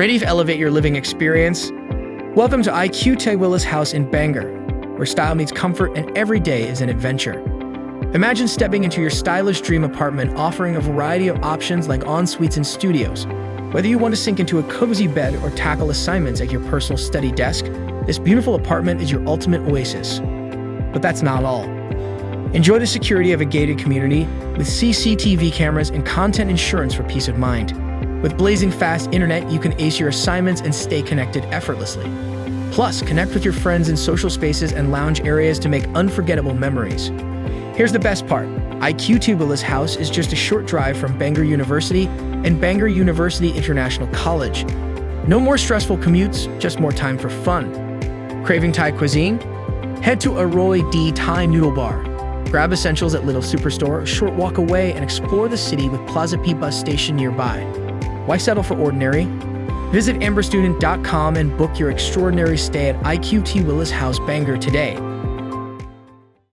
Ready to elevate your living experience? Welcome to Ty Willis House in Bangor, where style meets comfort and every day is an adventure. Imagine stepping into your stylish dream apartment offering a variety of options like ensuites and studios. Whether you want to sink into a cozy bed or tackle assignments at your personal study desk, this beautiful apartment is your ultimate oasis. But that's not all. Enjoy the security of a gated community with CCTV cameras and content insurance for peace of mind. With blazing fast internet, you can ace your assignments and stay connected effortlessly. Plus, connect with your friends in social spaces and lounge areas to make unforgettable memories. Here's the best part. Ty Willis House is just a short drive from Bangor University and Bangor University International College. No more stressful commutes, just more time for fun. Craving Thai cuisine? Head to Arroy D Thai Noodle Bar. Grab essentials at Little Superstore, a short walk away, and explore the city with Plaza P bus station nearby. Why settle for ordinary? Visit amberstudent.com and book your extraordinary stay at Ty Willis House Bangor today.